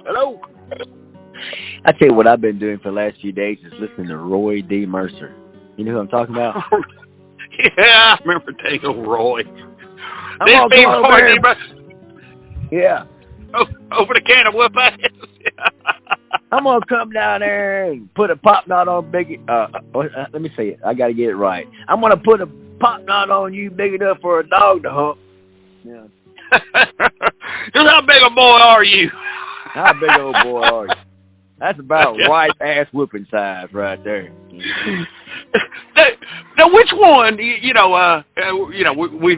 Hello. I tell you what I've been doing for the last few days is listening to Roy D. Mercer. You know who I'm talking about? Yeah, I remember Daniel Roy. I'm This gonna being go Roy over D. there. Yeah. Over the can of whoop ass. I'm gonna come down there and put a pop knot on Big. Let me say it. I gotta get it right. I'm gonna put a pop knot on you big enough for a dog to hump. Yeah. Just how big a boy are you? How big old boy are you? That's about right ass whooping size right there. Now, which one? We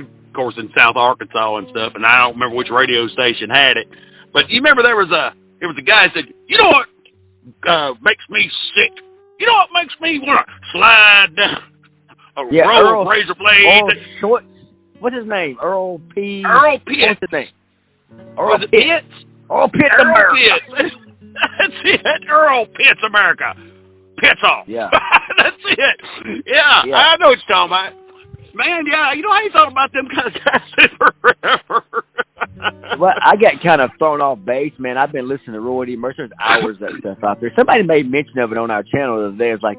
of course in South Arkansas and stuff, and I don't remember which radio station had it, but you remember there was a guy that said, you know what makes me sick? You know what makes me want to slide down a row of razor blades? What's his name? Earl P. Earl Pitts. What's his name? Earl Pitts. Earl Pitts Earl America. Pitts. That's it. Earl Pitts America. Pitts off. Yeah. That's it. Yeah, I know what you're talking about. Man, yeah, I ain't thought about them kind of guys forever. Well, I got kind of thrown off base, man. I've been listening to Roy D. Mercer. There's hours of that stuff out there. Somebody made mention of it on our channel the other day. It's like,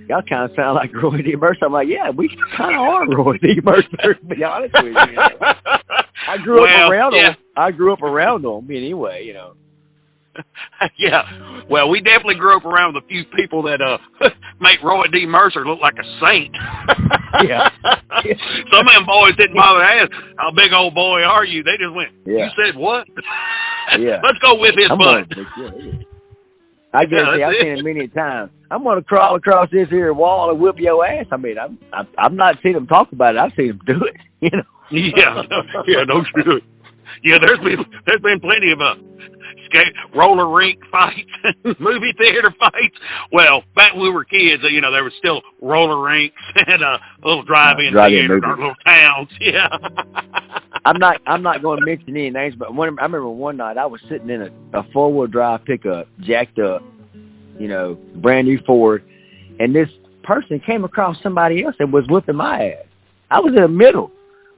y'all kind of sound like Roy D. Mercer. I'm like, yeah, we kind of are Roy D. Mercer, to be honest with you. I grew up around them. I grew up around them anyway, Yeah, well, we definitely grew up around with a few people that make Roy D. Mercer look like a saint. Yeah. Some of them boys didn't bother to ask, how big old boy are you? They just went, you said what? Yeah. Let's go with his butt. I guarantee I've seen it many times. I'm going to crawl across this here wall and whip your ass. I mean, I've not seen them talk about it. I've seen them do it, Yeah, no shit. Yeah, there's been plenty of roller rink fights, movie theater fights. Well, back when we were kids, there was still roller rinks and little drive-in theaters, our little towns. Yeah. I'm not going to mention any names, but I remember one night I was sitting in a four-wheel drive pickup, jacked up, brand new Ford, and this person came across somebody else and was whipping my ass. I was in the middle.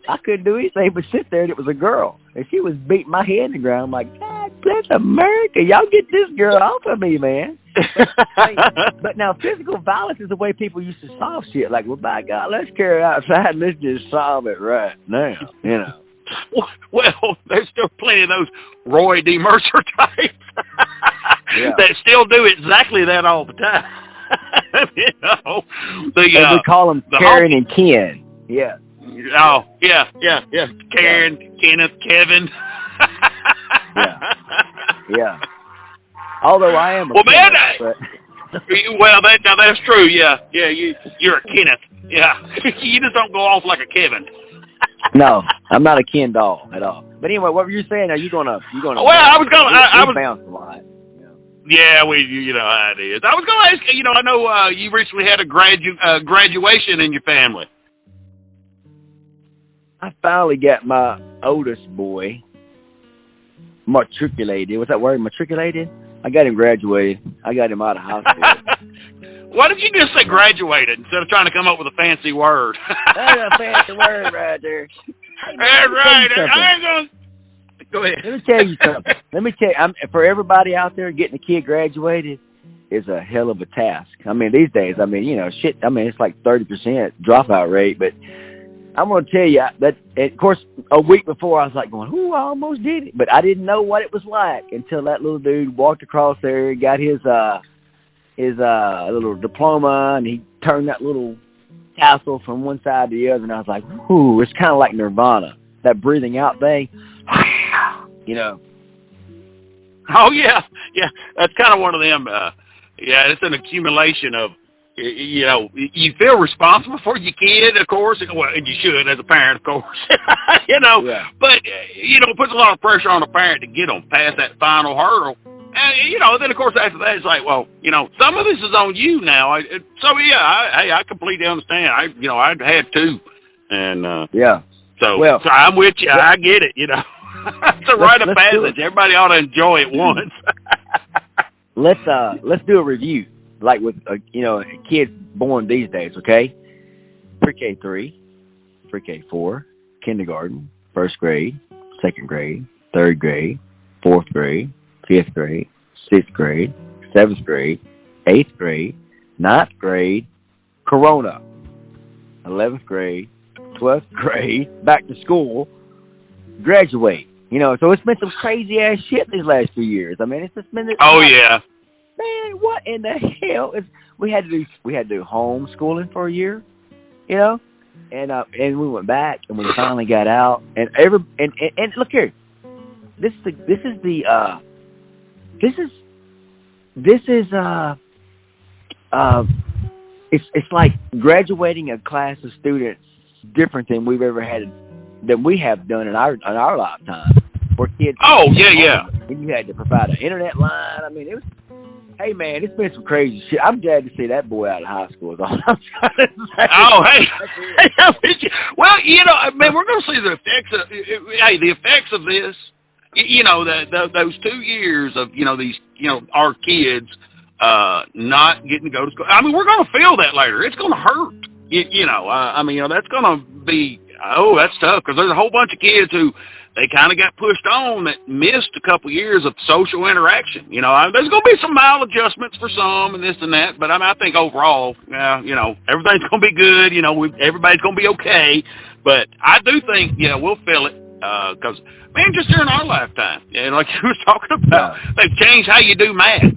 I couldn't do anything but sit there, and it was a girl. And she was beating my head in the ground. I'm like, God bless America. Y'all get this girl off of me, man. But now, physical violence is the way people used to solve shit. Like, well, by God, let's carry it outside and let's just solve it right now, Well, there's still plenty of those Roy D. Mercer types that still do exactly that all the time. We call them Karen and Ken. Yeah. Oh, yeah. Karen, Kenneth, Kevin. Yeah. Although I am a Kenneth, that's true, yeah. Yeah, you're a Kenneth. Yeah. You just don't go off like a Kevin. No, I'm not a Ken doll at all. But anyway, what were you saying? Are you gonna? Well, I was bounce a lot. Yeah, how it is. I was gonna ask. I know you recently had a graduation in your family. I finally got my oldest boy matriculated. What's that word? Matriculated? I got him graduated. I got him out of high school. Why did you just say graduated instead of trying to come up with a fancy word? That's a fancy word right there. That's right. I ain't gonna... Go ahead. Let me tell you something. For everybody out there, getting a kid graduated is a hell of a task. I mean, these days, it's like 30% dropout rate, but I'm going to tell you that, of course, a week before I was like going, ooh, I almost did it. But I didn't know what it was like until that little dude walked across there, got his little diploma, and he turned that little tassel from one side to the other, and I was like, ooh, it's kind of like Nirvana, that breathing out thing. Oh, yeah. That's kind of one of them. It's an accumulation of, you feel responsible for your kid, of course, and you should as a parent, of course, but, it puts a lot of pressure on a parent to get them past that final hurdle. And, then, of course, after that, it's like, well, some of this is on you now. I completely understand. I had two. And, so I'm with you. I get it, It's a rite of passage. Everybody ought to enjoy it once. Let's do a review, like with a kid born these days. Okay, pre-K 3, pre-K 4, kindergarten, first grade, second grade, third grade, fourth grade, fifth grade, sixth grade, seventh grade, eighth grade, ninth grade, Corona, 11th grade, 12th grade, back to school, graduate. You know, so it's been some crazy ass shit these last few years. I mean, it's just been. Oh yeah. Man, what in the hell is? We had to do homeschooling for a year, you know, and we went back and we finally got out and look here, this is it's like graduating a class of students different than we have done in our lifetime. Where kids, oh yeah, and you had to provide an internet line. I mean, it was. Hey man, it's been some crazy shit. I'm glad to see that boy out of high school. Is all I'm trying to say. Oh hey, well you know, man, we're going to see the effects of the effects of this. You know, those 2 years of our kids not getting to go to school. I mean, we're going to feel that later. It's going to hurt. I mean, that's going to be that's tough because there's a whole bunch of kids who. They kind of got pushed on that missed a couple years of social interaction. You know, there's going to be some mild adjustments for some and this and that, but I mean, I think overall, everything's going to be good. You know, everybody's going to be okay. But I do think, we'll feel it because, man, just during our lifetime, like you were talking about, they've changed how you do math.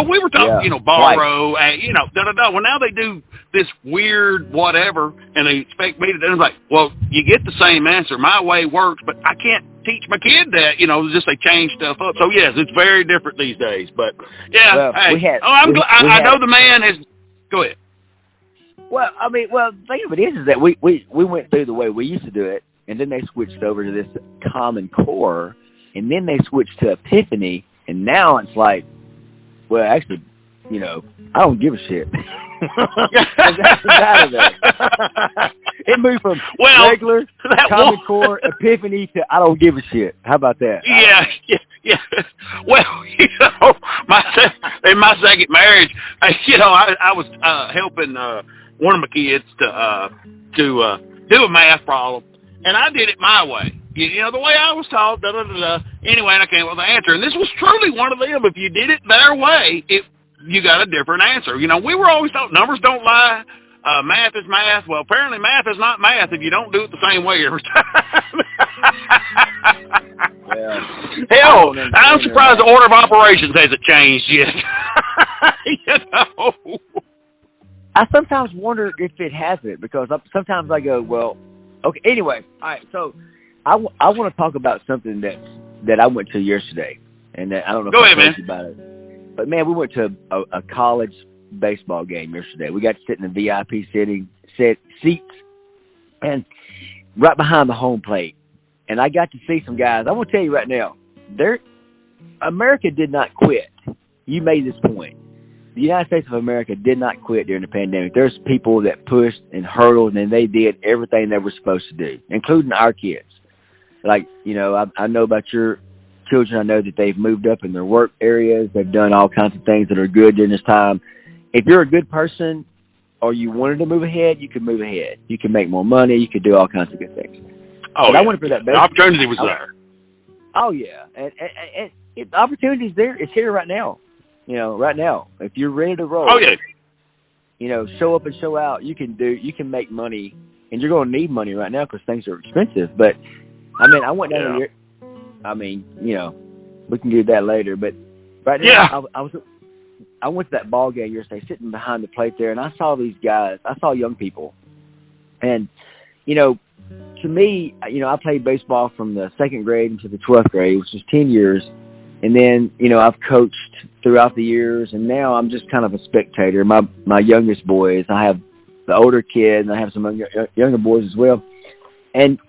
We were talking, borrow, Well, now they do this weird whatever, and they expect me to do it. It's like, well, you get the same answer. My way works, but I can't teach my kid that. Just they change stuff up. So yes, it's very different these days. But yeah, I know the man has. Go ahead. Well, I mean, the thing of it is that we went through the way we used to do it, and then they switched over to this Common Core, and then they switched to Epiphany, and now it's like, well, actually, I don't give a shit. It moved from regular Common Core Epiphany to I don't give a shit. How about that? Yeah. Well, in my second marriage, I was helping one of my kids to do a math problem, and I did it my way. The way I was taught. Anyway, and I came up with the answer, and this was truly one of them. If you did it their way, you got a different answer. We were always taught numbers don't lie. Math is math. Well, apparently math is not math if you don't do it the same way every time. Hell, I'm surprised the order of operations hasn't changed yet. I sometimes wonder if it hasn't, because sometimes I go, well, okay, anyway, all right, so I want to talk about something that I went to yesterday, and that I don't know if I told you about it. But man, we went to a college baseball game yesterday. We got to sit in the VIP seats, and right behind the home plate. And I got to see some guys. I want to tell you right now, America did not quit. You made this point. The United States of America did not quit during the pandemic. There's people that pushed and hurdled, and they did everything they were supposed to do, including our kids. Like, I know about your children. I know that they've moved up in their work areas. They've done all kinds of things that are good during this time. If you're a good person or you wanted to move ahead, you could move ahead. You can make more money. You could do all kinds of good things. Oh, I wanted for that. The opportunity was there. Oh, yeah. And the opportunity's there. It's here right now. Right now. If you're ready to roll. Oh, yeah. Show up and show out. You can make money, and you're going to need money right now because things are expensive. But, I went down here. We can do that later. But right now, I went to that ball game yesterday, sitting behind the plate there, and I saw these guys. I saw young people. And, to me, I played baseball from the second grade into the 12th grade, which is 10 years. And then, I've coached throughout the years, and now I'm just kind of a spectator. My youngest boys, I have the older kids, and I have some younger boys as well. And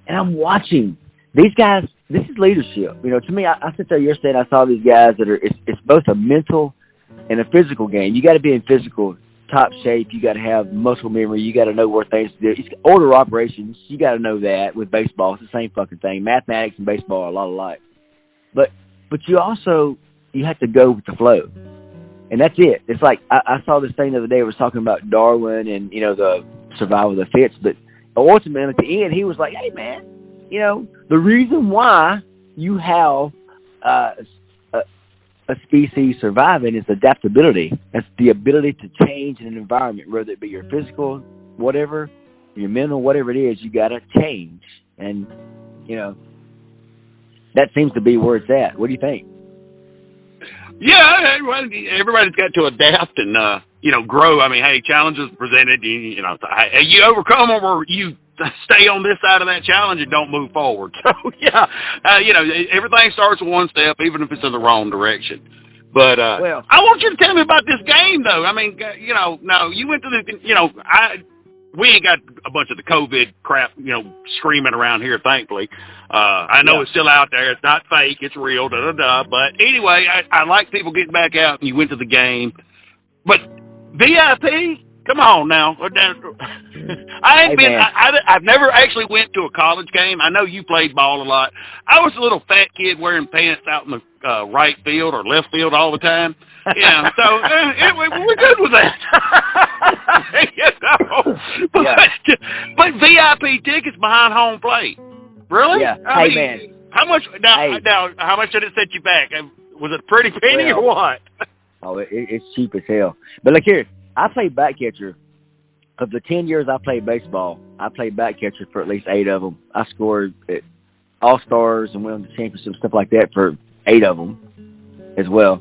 I'm watching these guys. This is leadership. To me, I sit there yesterday and I saw these guys that it's both a mental and a physical game. You got to be in physical top shape. You got to have muscle memory. You got to know where things to do. It's order operations. You got to know that. With baseball, it's the same fucking thing. Mathematics and baseball are a lot alike. But you also, you have to go with the flow. And that's it. It's like, I saw this thing the other day. It was talking about Darwin and, the survival of the fittest. But ultimately, at the end, he was like, hey, man, the reason why you have a species surviving is adaptability. That's the ability to change in an environment, whether it be your physical, whatever, your mental, whatever it is. You got to change, and that seems to be where it's at. What do you think? Yeah, everybody's got to adapt and grow. I mean, hey, challenges presented, you overcome them or you stay on this side of that challenge and don't move forward. So everything starts with one step, even if it's in the wrong direction. But I want you to tell me about this game, though. I mean, no, you went to we ain't got a bunch of the COVID crap, screaming around here, thankfully. I know it's still out there. It's not fake. It's real, da-da-da. But anyway, I like people getting back out and you went to the game. But VIP? Come on now. I've never actually went to a college game. I know you played ball a lot. I was a little fat kid wearing pants out in the right field or left field all the time. Yeah, so we're good with that. But VIP tickets behind home plate, really? Yeah. I mean, man, how much? Now, how much did it set you back? Was it a pretty penny or what? Oh, it's cheap as hell. But look here, I played back catcher. Of the 10 years I played baseball, I played back catcher for at least 8 of them. I scored at All-Stars and won the championship, stuff like that for 8 of them as well.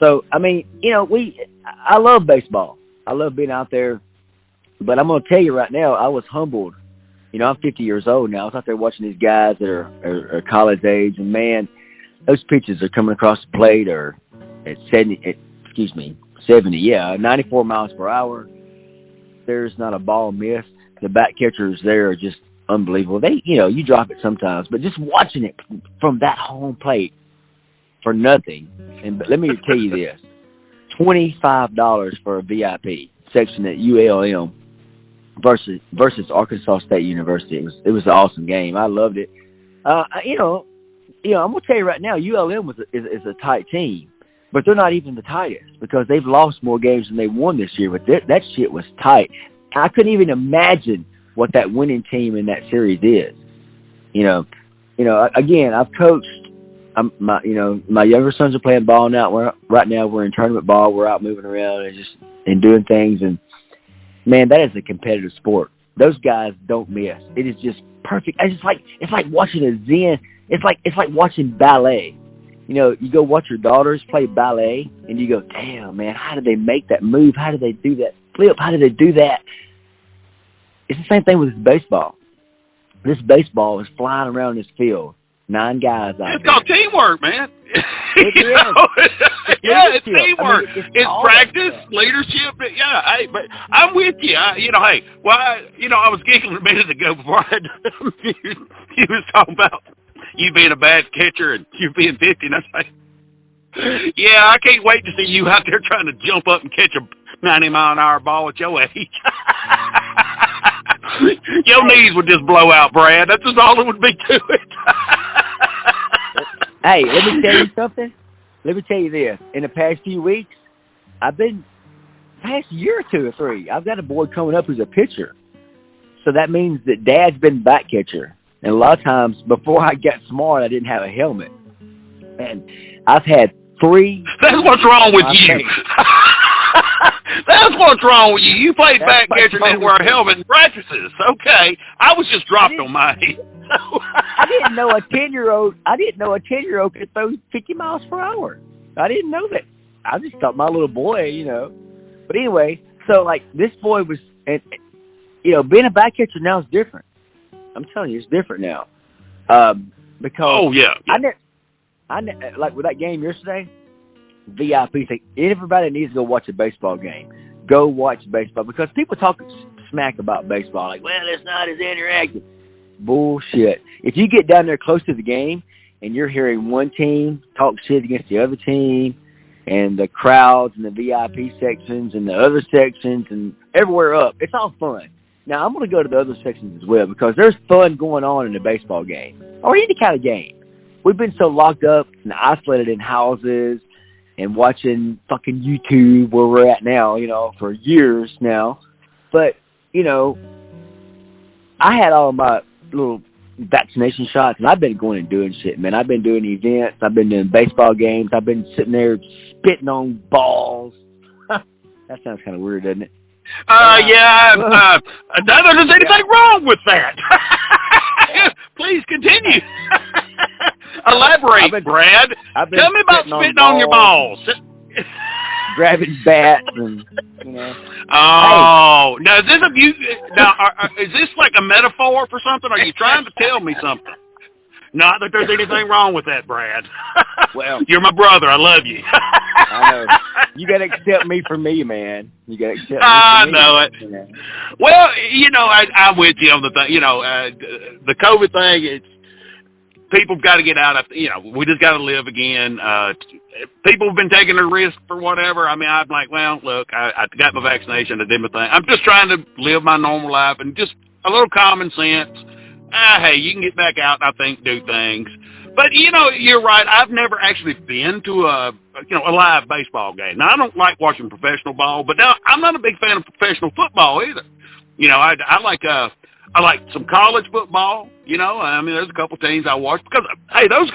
So, I mean, I love baseball. I love being out there. But I'm going to tell you right now, I was humbled. I'm 50 years old now. I was out there watching these guys that are college age, and man, those pitches are coming across the plate or at 70, 94 miles per hour. There's not a ball missed. The back catchers there are just unbelievable. They, you drop it sometimes, but just watching it from that home plate for nothing. And let me tell you this: $25 for a VIP section at UALM versus Arkansas State University. It was an awesome game. I loved it. I'm gonna tell you right now, ULM is a tight team, but they're not even the tightest because they've lost more games than they won this year. But that shit was tight. I couldn't even imagine what that winning team in that series is. Again, I've coached. My younger sons are playing ball now. Right now we're in tournament ball. We're out moving around and doing things. And man, that is a competitive sport. Those guys don't miss. It is just perfect. It's like watching a zen. It's like watching ballet. You go watch your daughters play ballet, and you go, damn, man, how did they make that move? How did they do that flip? How did they do that? It's the same thing with this baseball. This baseball is flying around this field. 9 guys out there. It's called teamwork, man. It is. It's teamwork. I mean, it's practice, leadership. Yeah, hey, but I'm with you. I was giggling a minute ago before you was talking about you being a bad catcher and you being 50, and I was like, yeah, I can't wait to see you out there trying to jump up and catch a 90-mile-an-hour ball at your age. Your knees would just blow out, Brad. That's just all it would be to it. Hey, let me tell you something. Let me tell you this. In the past few weeks, past year or 2 or 3, I've got a boy coming up who's a pitcher. So that means that Dad's been back catcher. And a lot of times, before I got smart, I didn't have a helmet. And I've had 3... That's what's wrong with you. That's what's wrong with you. You played back catcher and didn't wear a helmet in practices. Okay. I was just dropped on my head. I didn't know a 10-year-old could throw 50 miles per hour. I didn't know that. I just thought my little boy, But anyway, so like this boy was, being a back catcher now is different. I'm telling you, it's different now. Because I like with that game yesterday, VIP thing. Everybody needs to go watch a baseball game. Go watch baseball because people talk smack about baseball, like, well, it's not as interactive. Bullshit. If you get down there close to the game and you're hearing one team talk shit against the other team, and the crowds and the VIP sections and the other sections and everywhere up, it's all fun. Now, I'm going to go to the other sections as well because there's fun going on in a baseball game or any kind of game. We've been so locked up and isolated in houses and watching fucking YouTube where we're at now, for years now. But, I had all my little, vaccination shots, and I've been going and doing shit, man. I've been doing events. I've been doing baseball games. I've been sitting there spitting on balls. That sounds kind of weird, doesn't it? Yeah. There's anything wrong with that. Please continue. Elaborate, Brad. Tell me about spitting on your balls. Grabbing bats and, you know. Oh, hey. Now is this like a metaphor for something? Are you trying to tell me something? Not that there's anything wrong with that, Brad. Well, you're my brother. I love you. I know. You got to accept me for me, man. You got to accept me for I me. know it. Yeah. Well, I'm with you on the thing. The COVID thing, it's, people got to get out of, we just got to live again. People have been taking a risk for whatever. I mean, I'm like, well, look, I got my vaccination. I did my thing. I'm just trying to live my normal life and just a little common sense. Hey, you can get back out and I think do things. But, you're right. I've never actually been to a live baseball game. Now, I don't like watching professional ball, but now I'm not a big fan of professional football either. I like some college football. I mean, there's a couple teams I watch because, hey, those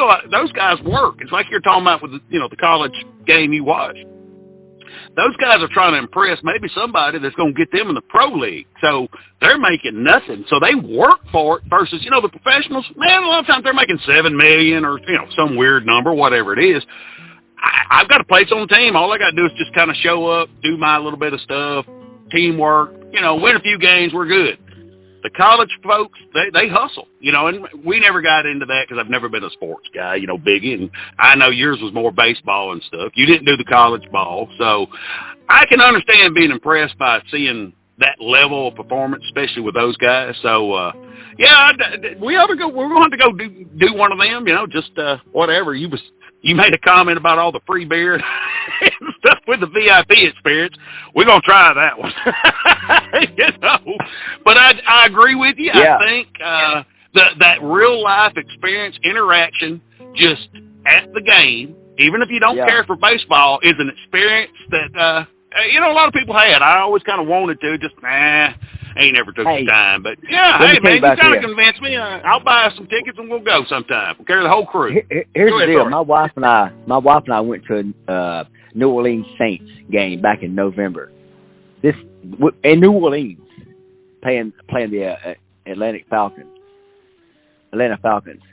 guys work. It's like you're talking about with the college game you watch. Those guys are trying to impress maybe somebody that's going to get them in the pro league. So they're making nothing. So they work for it versus, the professionals, man, a lot of times they're making $7 million or, some weird number, whatever it is. I've got a place on the team. All I got to do is just kind of show up, do my little bit of stuff, teamwork, win a few games, we're good. The college folks, they hustle, and we never got into that because I've never been a sports guy, Biggie, and I know yours was more baseball and stuff. You didn't do the college ball, so I can understand being impressed by seeing that level of performance, especially with those guys. So, we ought to go. We're going to go do one of them, just whatever. You made a comment about all the free beer and stuff with the VIP experience. We're going to try that one. But I agree with you. Yeah. I think that real life experience, interaction, just at the game, even if you don't care for baseball, is an experience that, a lot of people had. I always kind of wanted to, just, ain't never took the time. But, hey, man, you kind of convinced me. I'll buy some tickets and we'll go sometime. We'll carry the whole crew. Here's the deal. My wife and I went to a New Orleans Saints game back in November. In New Orleans, playing the Atlanta Falcons.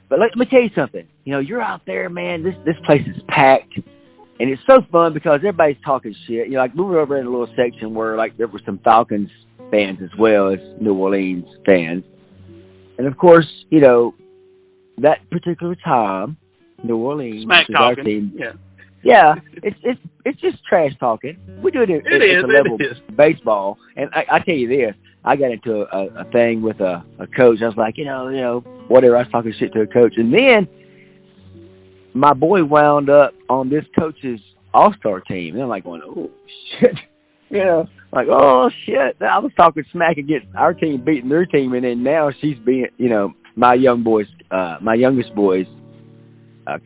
But let me tell you something. You're out there, man. This place is packed. And it's so fun because everybody's talking shit. Like we were over in a little section where like there were some Falcons fans as well as New Orleans fans. And of course, that particular time, New Orleans smack talking. Our team. Yeah, it's just trash talking. We do it at the level of baseball. And I tell you this, I got into a thing with a coach. I was like, whatever. I was talking shit to a coach, and then my boy wound up on this coach's all-star team. And I'm like going, oh shit, like, oh shit. I was talking smack against our team beating their team, and then now she's being, my youngest boy's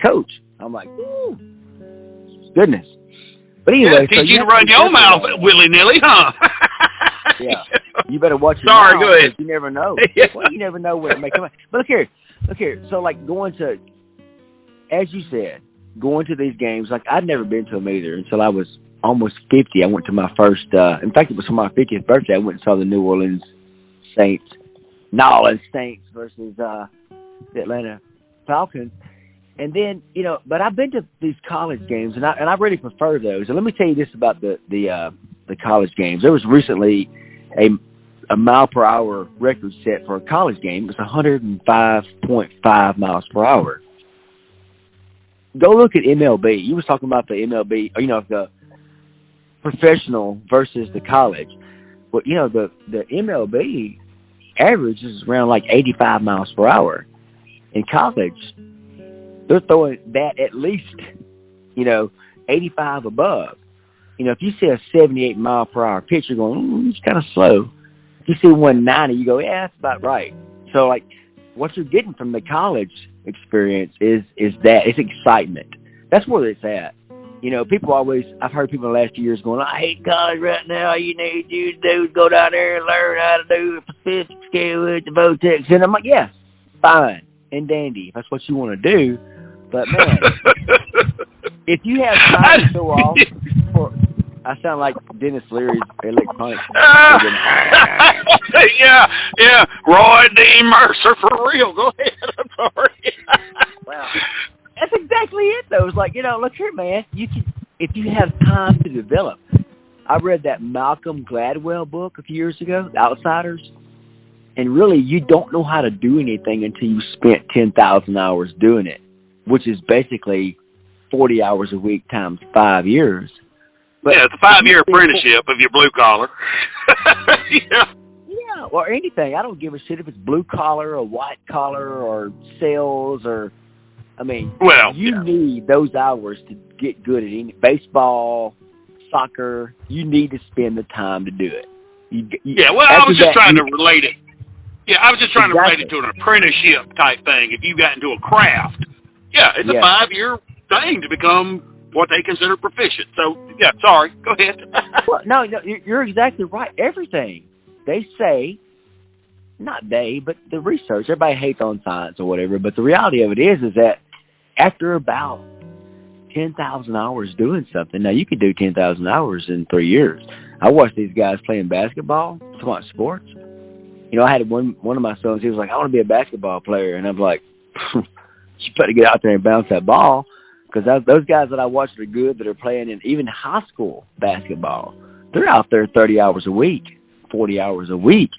coach. I'm like, ooh. Goodness. But anyway, teach you to run your mouth willy-nilly, huh? Yeah. You better watch your mouth. Sorry, go ahead. You never know. Well, you never know where it may come out. But look here. So, like, going to, as you said, going to these games, like, I'd never been to them either until I was almost 50. I went to my first, in fact, it was for my 50th birthday. I went and saw the New Orleans Saints versus the Atlanta Falcons. And then, but I've been to these college games, and I really prefer those. And let me tell you this about the college games. There was recently a mile per hour record set for a college game. It was 105.5 miles per hour. Go look at MLB. You was talking about the MLB, the professional versus the college. But, the MLB average is around like 85 miles per hour. In college, they're throwing that at least, 85 above. If you see a 78 mile per hour pitch, you're going, it's kind of slow. If you see 190, you go, yeah, that's about right. So, like, what you're getting from the college experience is that it's excitement. That's where it's at. People always, I've heard people in the last few years going, I hate college right now. All you need to do is go down there and learn how to do a statistic scale with the Votex. And I'm like, yes. fine and dandy if that's what you want to do. But man, if you have time to show off for, I sound like Dennis Leary's electronics. yeah. Roy D. Mercer for real. Go ahead. I'm sorry. Wow. That's exactly it, though. It's like, look here, man. You can, if you have time to develop. I read that Malcolm Gladwell book a few years ago, The Outsiders, and really, you don't know how to do anything until you spent 10,000 hours doing it, which is basically 40 hours a week times 5 years. But it's a 5-year apprenticeship if you're blue collar. Yeah, or anything. I don't give a shit if it's blue collar or white collar or sales or, you need those hours to get good at any baseball, soccer. You need to spend the time to do it. I was just trying to relate it. Yeah, I was just trying to relate it to an apprenticeship type thing. If you got into a craft, it's a 5-year thing to become what they consider proficient. So, sorry, go ahead. Well, no, you're exactly right. Everything they say, not they, but the research. Everybody hates on science or whatever, but the reality of it is that after about 10,000 hours doing something, now you can do 10,000 hours in 3 years. I watched these guys playing basketball, talking about sports. I had one of my sons, he was like, I want to be a basketball player. And I'm like, you better get out there and bounce that ball. Because those guys that I watch that are good, that are playing in even high school basketball, they're out there 30 hours a week, 40 hours a week.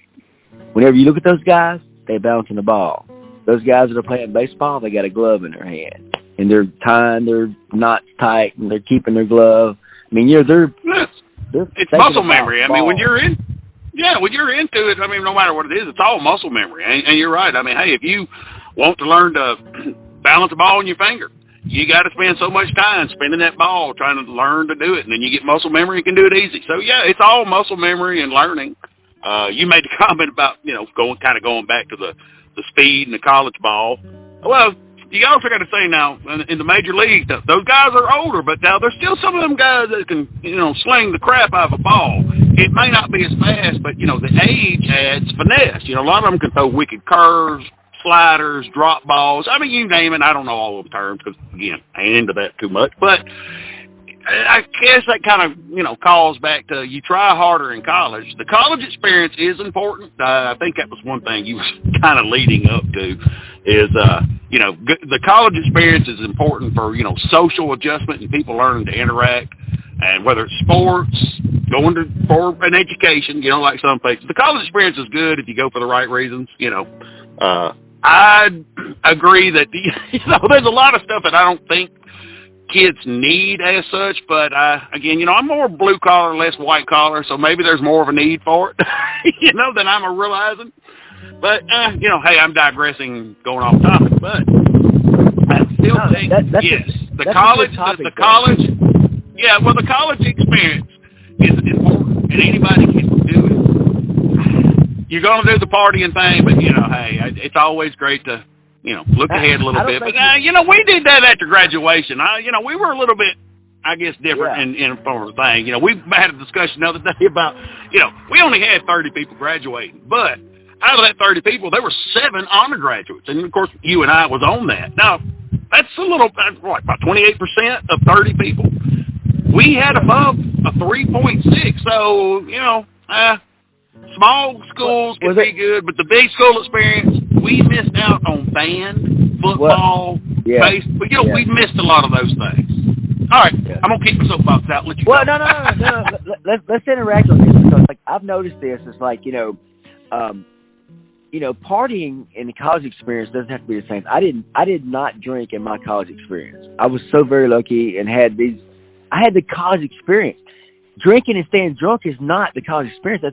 Whenever you look at those guys, they're bouncing the ball. Those guys that are playing baseball, they got a glove in their hand. And they're tying their knots tight, and they're keeping their glove. they're it's muscle memory. When you're into it, no matter what it is, it's all muscle memory. And you're right. Hey, if you want to learn to balance a ball on your finger, you got to spend so much time spinning that ball trying to learn to do it, and then you get muscle memory and can do it easy. So, it's all muscle memory and learning. You made the comment about, going back to the speed and the college ball. Well, you also got to say now, in the major leagues, those guys are older, but now there's still some of them guys that can, sling the crap out of a ball. It may not be as fast, but, the age adds finesse. A lot of them can throw wicked curves, sliders, drop balls. You name it. I don't know all the terms because, again, I ain't into that too much. But I guess that kind of, calls back to you try harder in college. The college experience is important. I think that was one thing you was kind of leading up to is, the college experience is important for, social adjustment and people learning to interact. And whether it's sports, going for an education, like some places. The college experience is good if you go for the right reasons, I agree that there's a lot of stuff that I don't think kids need as such, but again, I'm more blue collar, less white collar, so maybe there's more of a need for it, than I'm realizing. But hey, I'm digressing, going off topic, but I still think the college, the college experience is important, and anybody can do it. You're going to do the partying thing, but, hey, it's always great to, look ahead a little bit. But, we did that after graduation. We were a little bit, I guess, different in form of the thing. We had a discussion the other day about, we only had 30 people graduating. But out of that 30 people, there were 7 undergraduates. And, of course, you and I was on that. Now, that's about 28% of 30 people. We had above a 3.6. So, small schools can be good, but the big school experience, we missed out on band, football, baseball. We missed a lot of those things. All right, I'm gonna keep my soapbox out. Let you. Well, no. Let's interact on this because, I've noticed this. It's partying in the college experience doesn't have to be the same. I did not drink in my college experience. I was so very lucky and had the college experience. Drinking and staying drunk is not the college experience.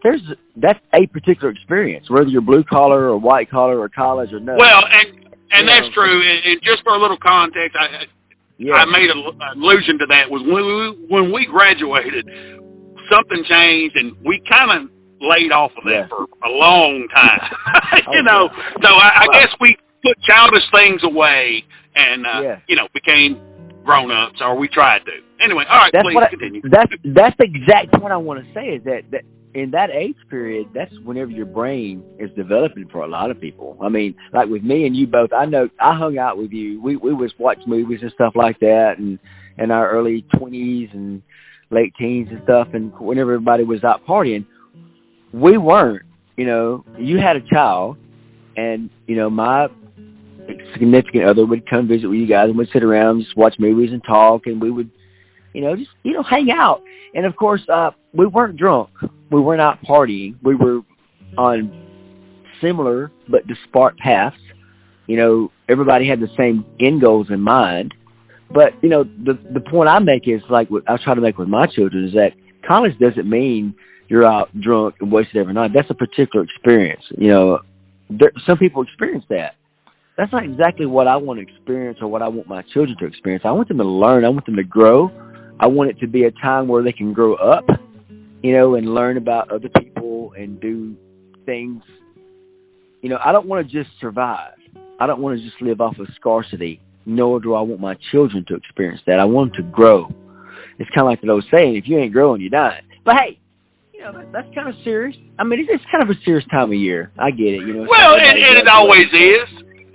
That's a particular experience, whether you're blue collar or white collar or college or no. Well, and that's true. And just for a little context, I made an allusion to that. Was when we graduated, something changed, and we kind of laid off of that for a long time. So I guess we put childish things away and became grown-ups, or we tried to. Anyway, all right, please continue. That's the exact point I want to say is that in that age period, that's whenever your brain is developing for a lot of people. I mean, like with me and you both, I know I hung out with you. We was watch movies and stuff like that, and in our early 20s and late teens and stuff. And whenever everybody was out partying, we weren't. You know, you had a child, and you know my significant other would come visit with you guys, and we'd sit around and just watch movies and talk, and we would, just hang out. And of course, we weren't drunk. We weren't out partying. We were on similar but disparate paths. You know, everybody had the same end goals in mind. But, the point I make is, like what I try to make with my children, is that college doesn't mean you're out drunk and wasted every night. That's a particular experience. Some people experience that. That's not exactly what I want to experience or what I want my children to experience. I want them to learn. I want them to grow. I want it to be a time where they can grow up, and learn about other people and do things. I don't want to just survive. I don't want to just live off of scarcity, nor do I want my children to experience that. I want them to grow. It's kind of like the old saying, if you ain't growing, you're dying. But hey, that's kind of serious. I mean, it's kind of a serious time of year. I get it. Well, and it always is.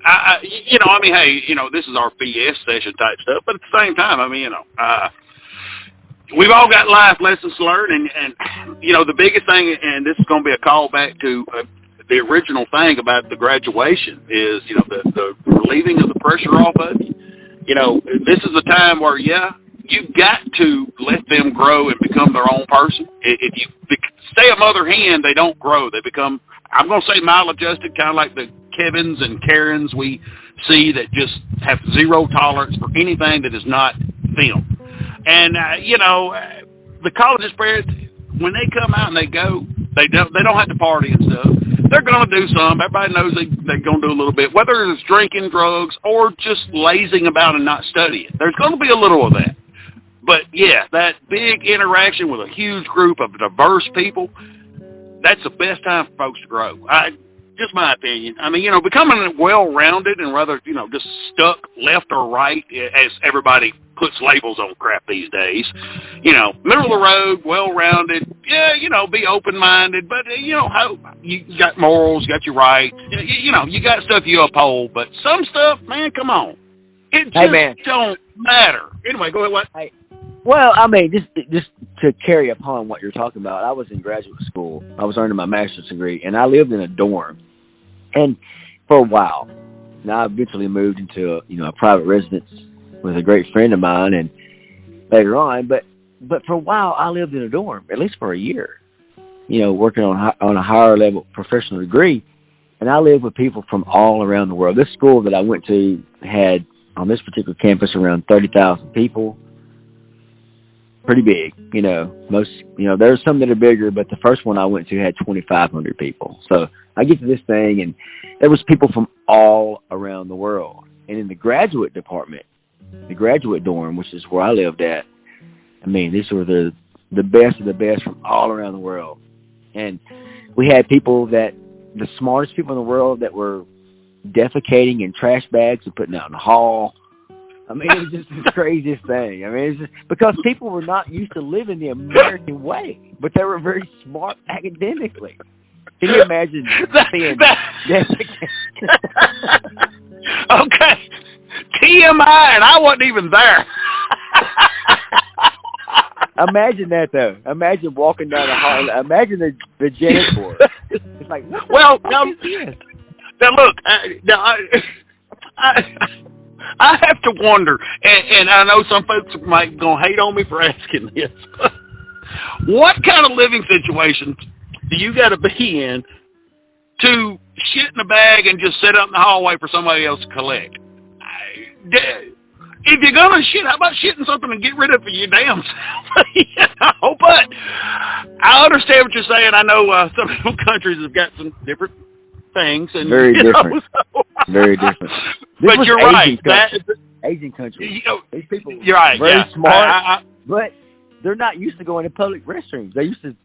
Hey, this is our BS session type stuff, but at the same time, we've all got life lessons to learn, and the biggest thing, and this is going to be a callback to the original thing about the graduation, is the relieving of the pressure off of you. This is a time where you've got to let them grow and become their own person. If you stay a mother hen, they don't grow. They become, I'm going to say, mile-adjusted, kind of like the Kevins and Karens we see that just have zero tolerance for anything that is not them. And, the college experience, when they come out and they go, they don't have to party and stuff. They're going to do some. Everybody knows they're going to do a little bit, whether it's drinking, drugs, or just lazing about and not studying. There's going to be a little of that. But, that big interaction with a huge group of diverse people, that's the best time for folks to grow. Just my opinion. Becoming well-rounded and rather, just stuck left or right, as everybody puts labels on crap these days. Middle of the road, well-rounded, be open-minded, but, you got morals, you got your rights, you got stuff you uphold, but some stuff, man, come on. It just don't matter. Anyway, go ahead, what? Hey. Well, just to carry upon what you're talking about, I was in graduate school. I was earning my master's degree, and I lived in a dorm. And for a while, now I eventually moved into a private residence with a great friend of mine, and later on, but for a while I lived in a dorm, at least for a year, working on a higher level professional degree, and I lived with people from all around the world. This school that I went to had, on this particular campus, around 30,000 people. Pretty big, most, there's some that are bigger, but the first one I went to had 2,500 people. So I get to this thing, and there was people from all around the world. And in the graduate department, the graduate dorm, which is where I lived at, these were the best of the best from all around the world. And we had people the smartest people in the world that were defecating in trash bags and putting out in the hall. It was just the craziest thing. It's just because people were not used to living the American way, but they were very smart academically. Can you imagine seeing Okay. TMI, and I wasn't even there. Imagine that, though. Imagine walking down the hall. Imagine the janitor. It's like, now look, I have to wonder, and I know some folks might gonna hate on me for asking this. What kind of living situations do you got to be in to shit in a bag and just sit up in the hallway for somebody else to collect? If you're gonna shit, how about shitting something and get rid of it for your damn self? But I understand what you're saying. I know some countries have got some different things, and very different. Very different. But you're right. Asian country. These people, you're right. Very smart, but they're not used to going to public restrooms. They're used to,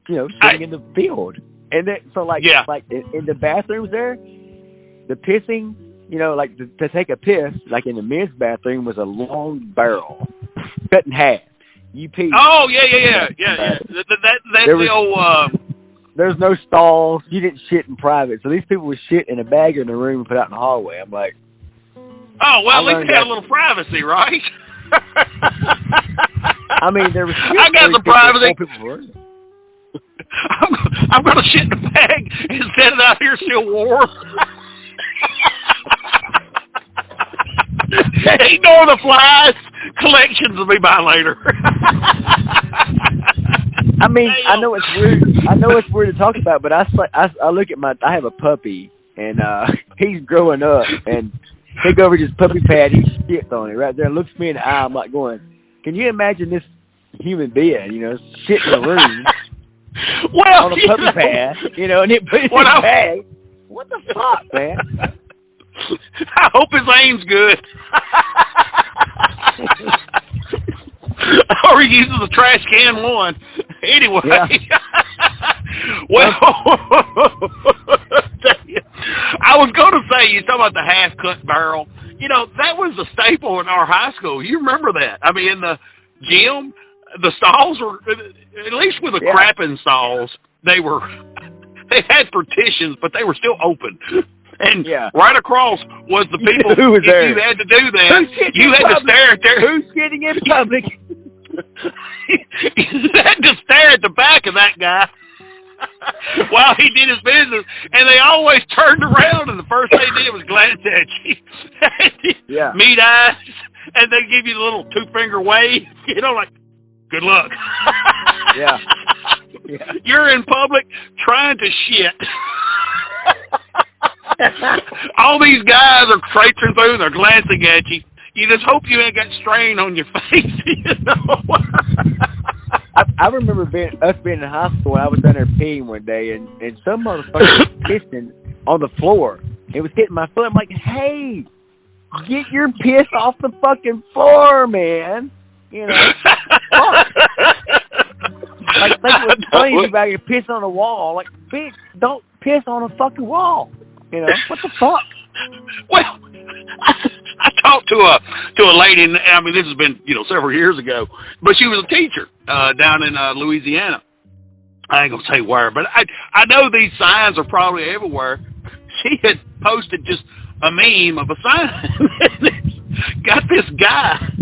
sitting in the field. And then, like in the bathrooms there, the pissing, to take a piss, like in the men's bathroom, was a long barrel, cut in half. You pee. Oh yeah. That's the old there's no stalls. You didn't shit in private. So these people would shit in a bag in the room and put out in the hallway. I'm like, oh, well, at least they had a little privacy, right? I mean, there was. I got some privacy. I'm going to shit in a bag and set it out here still warm. Ignore the flies. Collections will be by later. I mean, I know it's weird. I know it's weird to talk about, but I look at I have a puppy, and he's growing up, and he go over to his puppy pad, he shits on it right there, and looks me in the eye. I'm like going, can you imagine this human being, shit in the room, on a puppy pad, and it put it in a bag? What the fuck, man? I hope his aim's good. Or he uses a trash can one. Anyway. Yeah. Well, I was going to say, you talking about the half-cut barrel. That was a staple in our high school. You remember that. I mean, in the gym, the stalls were, at least with the crapping stalls, they had partitions, but they were still open. And right across was the people who was there. You had to do that. You had to stare at their... Who's shitting in public? You had to stare at the back of that guy while he did his business, and they always turned around, and the first thing they did was glance at you. Meat eyes, and they give you the little two-finger wave, like, good luck. Yeah. You're in public trying to shit. All these guys are traipsing through and they're glancing at you. You just hope you ain't got strain on your face, I remember us being in high school, and I was down there peeing one day, and some motherfucker was pissing on the floor. It was hitting my foot. I'm like, hey, get your piss off the fucking floor, man. Like, think what's funny about you piss on a wall. Like, bitch, don't piss on a fucking wall. What the fuck? Well, I talked to a lady, I mean, this has been, several years ago, but she was a teacher down in Louisiana. I ain't going to say where, but I know these signs are probably everywhere. She had posted just a meme of a sign. Got this guy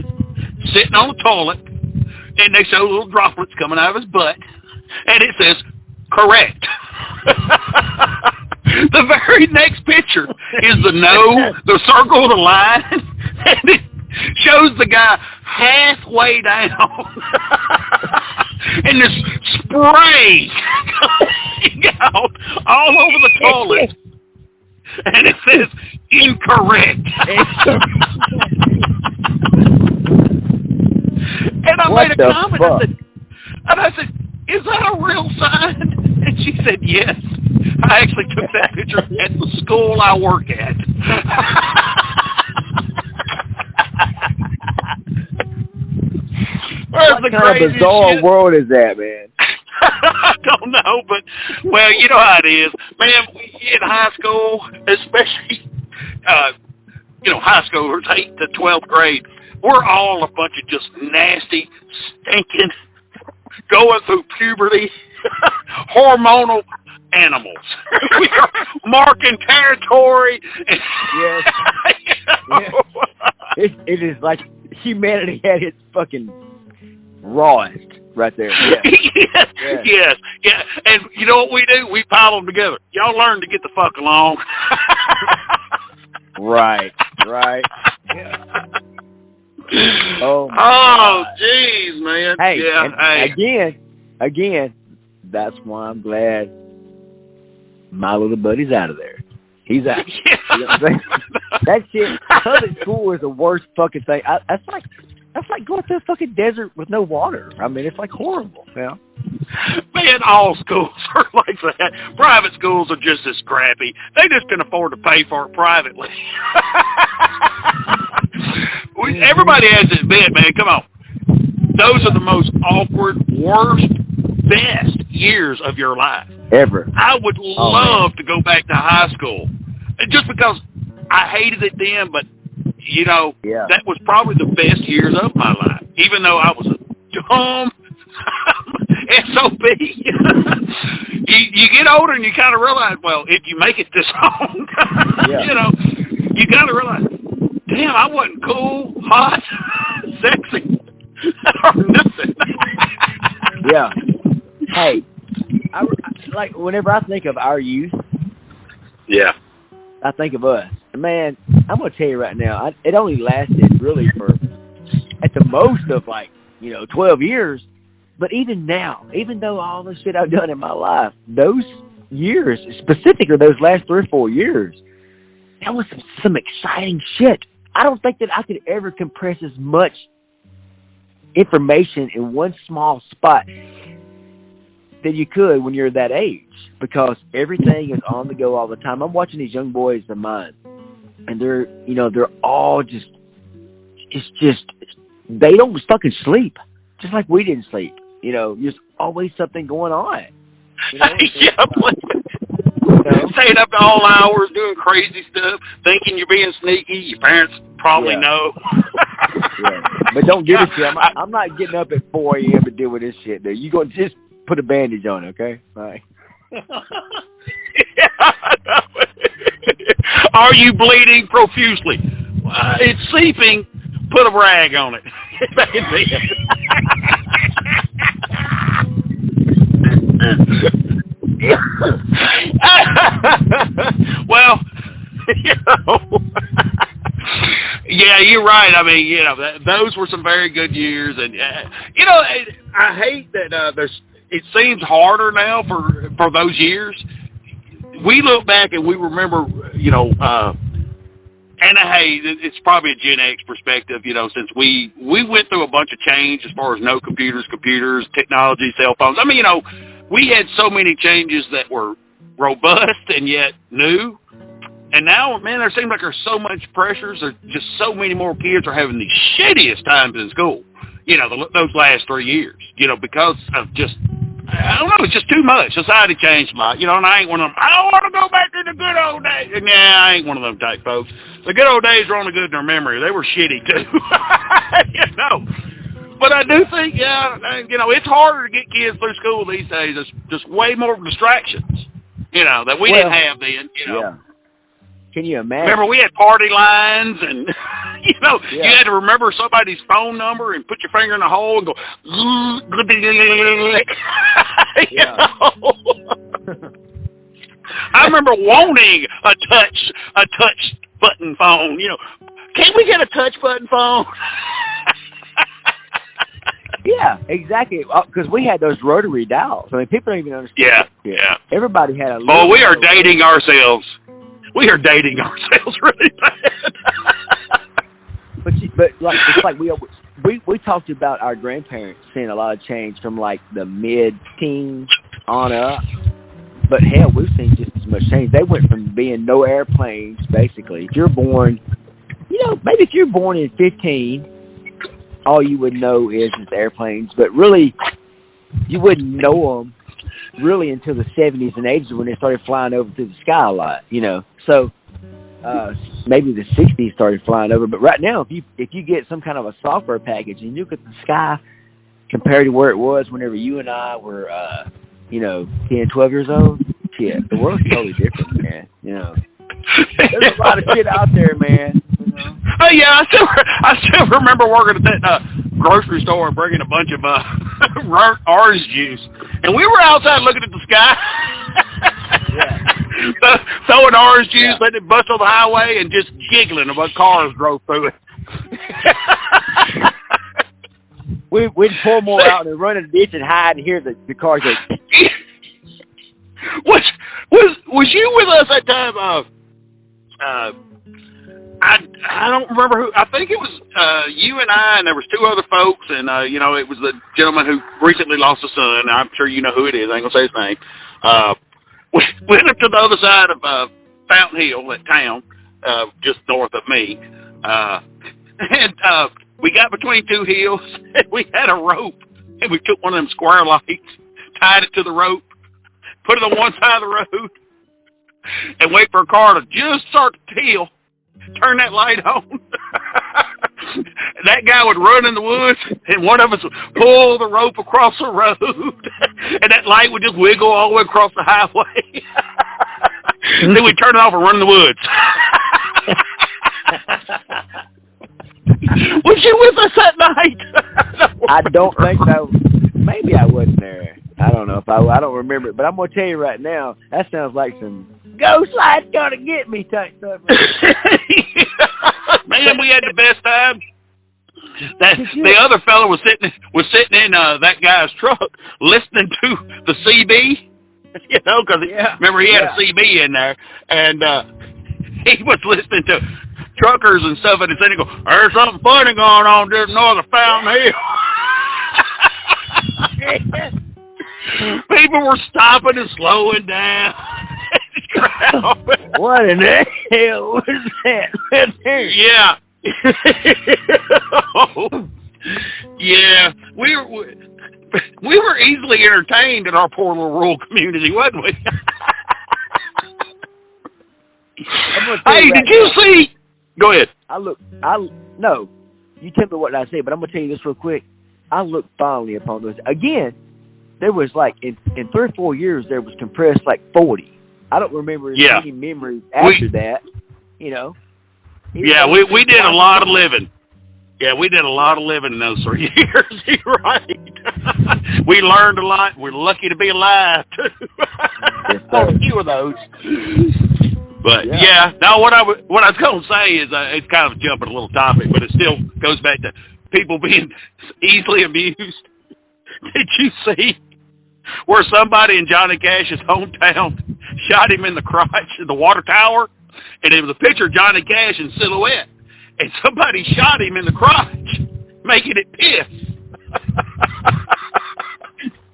sitting on the toilet, and they show little droplets coming out of his butt, and it says, correct. The very next picture is the circle, the line, and it shows the guy halfway down, and this spray going out all over the toilet, and it says incorrect. And I made a comment. I said, is that a real sign? And she said, yes. I actually took that picture at the school I work at. What kind of bizarre world is that, man? I don't know, but, well, you know how it is. Man, in high school, especially, high schoolers, 8th to 12th grade, we're all a bunch of just nasty, stinking, going through puberty, hormonal animals. We are marking territory. Yes. It is like humanity at its fucking rawest right there. Yes. And you know what we do? We pile them together. Y'all learn to get the fuck along. Right. Yeah. Oh, jeez, man. Hey, again, that's why I'm glad my little buddy's out of there. He's out. You know what I'm saying? That shit, public school is the worst fucking thing. That's like going through a fucking desert with no water. I mean, it's like horrible. Yeah. Man, all schools are like that. Private schools are just as crappy. They just can afford to pay for it privately. Everybody has to admit, man, come on. Those are the most awkward, worst, best years of your life. Ever. I would love to go back to high school. Just because I hated it then, but, that was probably the best years of my life. Even though I was a dumb SOB. you get older and you kind of realize, well, if you make it this long, you know, you kind of realize, damn, I wasn't cool, hot, sexy, or nothing. Yeah. Hey, like whenever I think of our youth, yeah, I think of us. And man, I'm gonna tell you right now, it only lasted really for at the most of 12 years. But even now, even though all the shit I've done in my life, those years, specifically those last 3 or 4 years, that was some exciting shit. I don't think that I could ever compress as much information in one small spot that you could when you're that age, because everything is on the go all the time. I'm watching these young boys of mine, and they're all just they don't fucking sleep, just like we didn't sleep. There's always something going on. Staying up to all hours, doing crazy stuff, thinking you're being sneaky. Your parents probably know. But don't give a shit. I'm not getting up at 4 a.m. to deal with this shit, dude. You gonna just put a bandage on, okay? All right. Are you bleeding profusely? It's seeping. Put a rag on it. Well, yeah, you're right. I mean, those were some very good years, and I hate that it seems harder now for those years. We look back and we remember, and hey, it's probably a Gen X perspective, since we went through a bunch of change as far as no computers, technology, cell phones. I mean, we had so many changes that were robust and yet new. And now, man, there seems like there's so much pressures. There's just so many more kids are having the shittiest times in school, those last 3 years, because of just, I don't know, it's just too much. Society changed a lot, and I ain't one of them, I don't want to go back to the good old days. And I ain't one of them type folks. The good old days are only good in their memory. They were shitty, too. But I do think, it's harder to get kids through school these days. There's just way more distractions, that we didn't have then, Yeah. Can you imagine? Remember, we had party lines, and, you had to remember somebody's phone number and put your finger in the hole and go, I remember wanting a touch button phone, Can we get a touch button phone? Yeah, exactly. Because we had those rotary dials. I mean, people don't even understand. Yeah. Everybody had a. Oh, we are dating ourselves. We are dating ourselves really bad. but it's like we talked about our grandparents seeing a lot of change from like the mid-teens on up. But hell, we've seen just as much change. They went from being no airplanes, basically. If you're born, maybe if you're born in 15. All you would know is airplanes, but really, you wouldn't know them really until the 70s and 80s when they started flying over through the sky a lot, So maybe the 60s started flying over, but right now, if you get some kind of a software package and you look at the sky compared to where it was whenever you and I were, 10, 12 years old, shit, the world's totally different, man. There's a lot of shit out there, man. Oh yeah, I still remember working at that grocery store and bringing a bunch of orange juice, and we were outside looking at the sky, throwing orange juice, letting it bust on the highway, and just giggling about cars drove through it. We'd pull more out and run in the ditch and hide and hear the cars go. Was you with us that time? I don't remember who. I think it was you and I, and there was 2 other folks, and it was the gentleman who recently lost a son. I'm sure you know who it is. I ain't gonna say his name. We went up to the other side of Fountain Hill, that town, just north of me, and we got between 2 hills, and we had a rope, and we took one of them square lights, tied it to the rope, put it on one side of the road, and wait for a car to just start the hill. Turn that light on. that guy would run in the woods, and one of us would pull the rope across the road, and that light would just wiggle all the way across the highway. Then we'd turn it off and run in the woods. Was you with us that night? I don't think so. Maybe I wasn't there. I don't know if I don't remember it, but I'm gonna tell you right now, that sounds like some ghost light's gonna get me type stuff. Man, we had the best time. The other fellow was sitting in that guy's truck listening to the CB, because remember he had a CB in there, and he was listening to truckers and stuff, and he said, "There's something funny going on just north of Fountain Hill." People were stopping and slowing down. What in the hell was that? Yeah. Yeah, we were easily entertained in our poor little rural community, wasn't we? Hey, did you see? Go ahead. No, you tell me what I say, but I'm gonna tell you this real quick. I look fondly upon those. Again, there was like in 3 or 4 years there was compressed like 40. I don't remember any memories after that. You know. Yeah, we did a lot of living. Yeah, we did a lot of living in those 3 years. You're right. We learned a lot. We're lucky to be alive too. A few of those. But now what I was going to say is it's kind of jumping a little topic, but it still goes back to people being easily amused. Did you see where somebody in Johnny Cash's hometown shot him in the crotch in the water tower? And it was a picture of Johnny Cash in silhouette. And somebody shot him in the crotch, making it piss.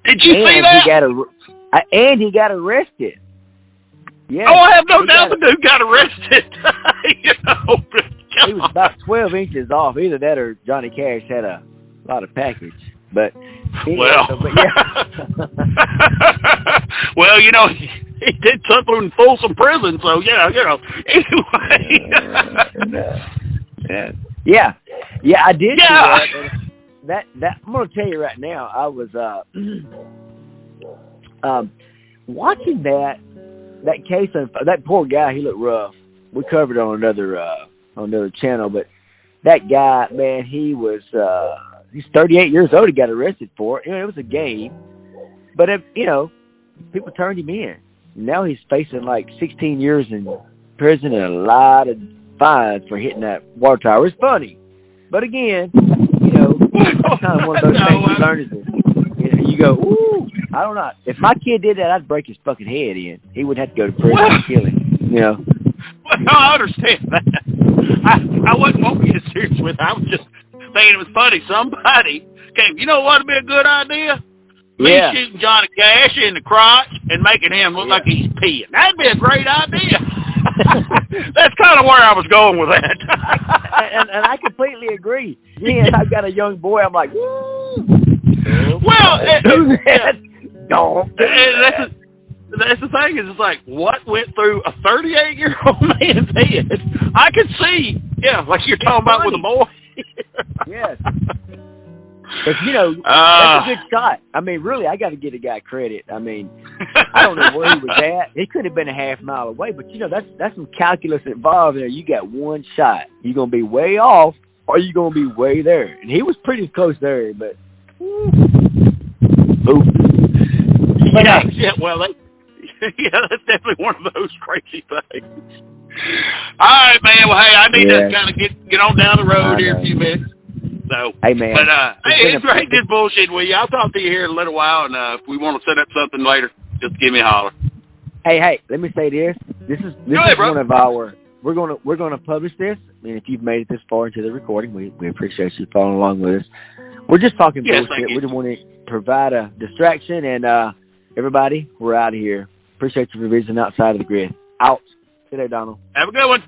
Did you see that? And he got arrested. Yeah. Oh, I have no doubt the dude got arrested. He was about 12 inches off. Either that or Johnny Cash had a lot of package. But well, he did something in Folsom Prison, so anyway. Yeah, I did. Yeah. That I'm gonna tell you right now. I was watching that case on that poor guy. He looked rough. We covered it on another channel, but that guy, man, he was. He's 38 years old. He got arrested for it. It was a game, but people turned him in. Now he's facing like 16 years in prison and a lot of fines for hitting that water tower. It's funny, but again, it's kind of one of those things you learn. You go, ooh, I don't know. If my kid did that, I'd break his fucking head in. He wouldn't have to go to prison and kill him. Well, I understand that. I wasn't wanting to get serious with it. I was just thinking it was funny. Somebody came, you know what would be a good idea? Me shooting Johnny Cash in the crotch and making him look like he's peeing. That'd be a great idea. That's kind of where I was going with that. and I completely agree. Yeah, I've got a young boy. I'm like, woo. Well, don't. That's the thing is, it's like, what went through a 38-year-old man's head? I could see, like you're talking about with a boy. Yes. But, that's a good shot. I mean, really, I got to give the guy credit. I mean, I don't know where he was at. He could have been a half mile away, but, that's some calculus involved there. You got one shot. You're going to be way off, or you're going to be way there. And he was pretty close there, but... Ooh. Well, that's definitely one of those crazy things. All right, man. Well, hey, I need to kind of get on down the road here in a few minutes. So, hey, man. But it's great just bullshit with you. I'll talk to you here in a little while, and if we want to set up something later, just give me a holler. Hey, let me say this. This is one of our. We're gonna publish this, and if you've made it this far into the recording, we appreciate you following along with us. We're just talking bullshit. We just want to provide a distraction, and everybody, we're out of here. Appreciate you for visiting Outside of the Grid. Out. See you there, Donald. Have a good one.